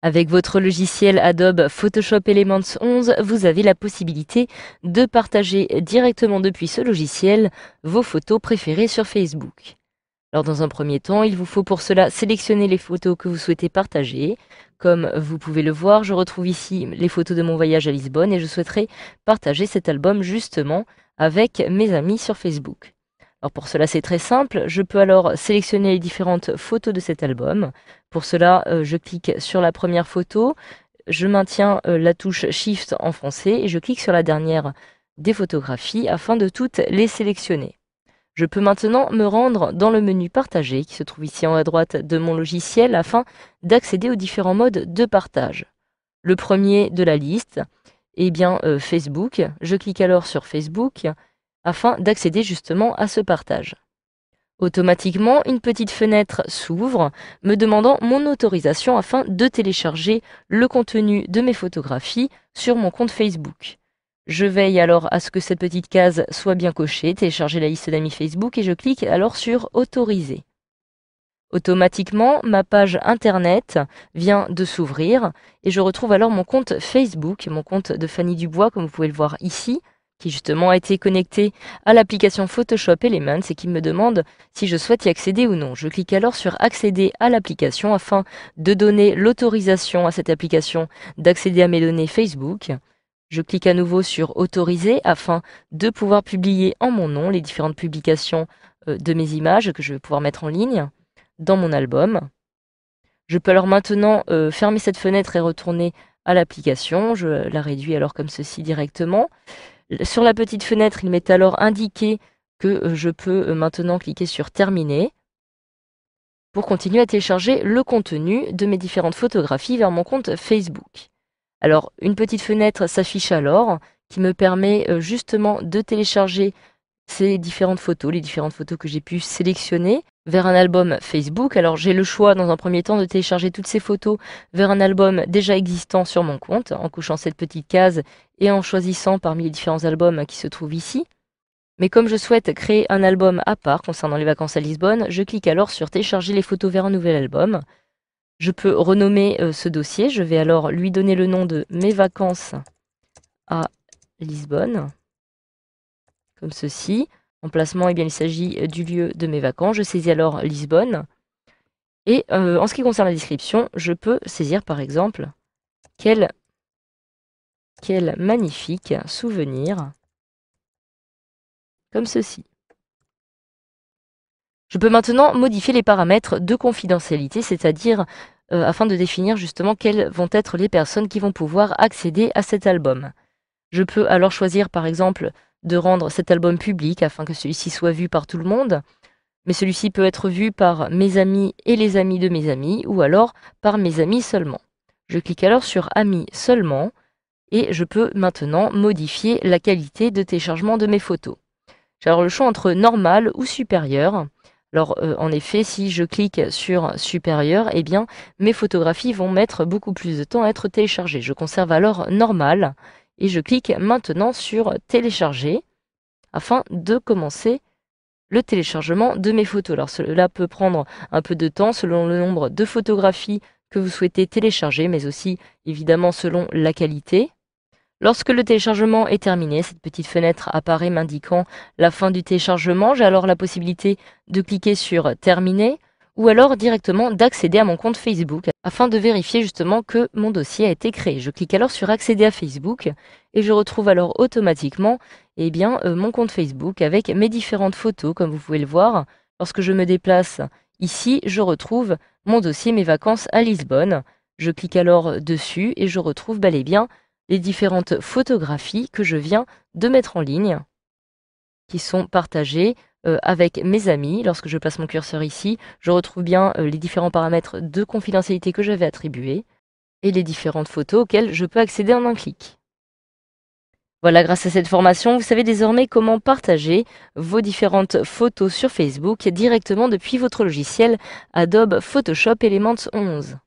Avec votre logiciel Adobe Photoshop Elements 11, vous avez la possibilité de partager directement depuis ce logiciel vos photos préférées sur Facebook. Alors dans un premier temps, il vous faut pour cela sélectionner les photos que vous souhaitez partager. Comme vous pouvez le voir, je retrouve ici les photos de mon voyage à Lisbonne et je souhaiterais partager cet album justement avec mes amis sur Facebook. Alors pour cela, c'est très simple. Je peux alors sélectionner les différentes photos de cet album. Pour cela, je clique sur la première photo, je maintiens la touche Shift en français et je clique sur la dernière des photographies afin de toutes les sélectionner. Je peux maintenant me rendre dans le menu Partager qui se trouve ici en haut à droite de mon logiciel afin d'accéder aux différents modes de partage. Le premier de la liste, eh bien Facebook. Je clique alors sur Facebook afin d'accéder justement à ce partage. Automatiquement, une petite fenêtre s'ouvre me demandant mon autorisation afin de télécharger le contenu de mes photographies sur mon compte Facebook. Je veille alors à ce que cette petite case soit bien cochée, télécharger la liste d'amis Facebook et je clique alors sur Autoriser. Automatiquement, ma page internet vient de s'ouvrir et je retrouve alors mon compte Facebook, mon compte de Fanny Dubois comme vous pouvez le voir ici, qui justement a été connecté à l'application Photoshop Elements et qui me demande si je souhaite y accéder ou non. Je clique alors sur Accéder à l'application afin de donner l'autorisation à cette application d'accéder à mes données Facebook. Je clique à nouveau sur Autoriser afin de pouvoir publier en mon nom les différentes publications de mes images que je vais pouvoir mettre en ligne dans mon album. Je peux alors maintenant fermer cette fenêtre et retourner à l'application. Je la réduis alors comme ceci directement. Sur la petite fenêtre, il m'est alors indiqué que je peux maintenant cliquer sur Terminer pour continuer à télécharger le contenu de mes différentes photographies vers mon compte Facebook. Alors, une petite fenêtre s'affiche alors qui me permet justement de télécharger ces différentes photos, les différentes photos que j'ai pu sélectionner vers un album Facebook. Alors j'ai le choix dans un premier temps de télécharger toutes ces photos vers un album déjà existant sur mon compte en cochant cette petite case et en choisissant parmi les différents albums qui se trouvent ici. Mais comme je souhaite créer un album à part concernant les vacances à Lisbonne, je clique alors sur télécharger les photos vers un nouvel album. Je peux renommer ce dossier, je vais alors lui donner le nom de Mes vacances à Lisbonne, comme ceci. Emplacement, eh bien, il s'agit du lieu de mes vacances. Je saisis alors Lisbonne. Et en ce qui concerne la description, je peux saisir par exemple quel magnifique souvenir, comme ceci. Je peux maintenant modifier les paramètres de confidentialité, c'est-à-dire afin de définir justement quelles vont être les personnes qui vont pouvoir accéder à cet album. Je peux alors choisir par exemple de rendre cet album public afin que celui-ci soit vu par tout le monde, mais celui-ci peut être vu par mes amis et les amis de mes amis, ou alors par mes amis seulement. Je clique alors sur Amis seulement, et je peux maintenant modifier la qualité de téléchargement de mes photos. J'ai alors le choix entre normal ou supérieur. Alors en effet, si je clique sur supérieur, eh bien mes photographies vont mettre beaucoup plus de temps à être téléchargées. Je conserve alors normal et je clique maintenant sur télécharger afin de commencer le téléchargement de mes photos. Alors cela peut prendre un peu de temps selon le nombre de photographies que vous souhaitez télécharger, mais aussi évidemment selon la qualité. Lorsque le téléchargement est terminé, cette petite fenêtre apparaît m'indiquant la fin du téléchargement. J'ai alors la possibilité de cliquer sur Terminer ou alors directement d'accéder à mon compte Facebook afin de vérifier justement que mon dossier a été créé. Je clique alors sur Accéder à Facebook et je retrouve alors automatiquement mon compte Facebook avec mes différentes photos comme vous pouvez le voir. Lorsque je me déplace ici, je retrouve mon dossier Mes vacances à Lisbonne. Je clique alors dessus et je retrouve bel et bien les différentes photographies que je viens de mettre en ligne, qui sont partagées avec mes amis. Lorsque je place mon curseur ici, je retrouve bien les différents paramètres de confidentialité que j'avais attribués et les différentes photos auxquelles je peux accéder en un clic. Voilà, grâce à cette formation, vous savez désormais comment partager vos différentes photos sur Facebook directement depuis votre logiciel Adobe Photoshop Elements 11.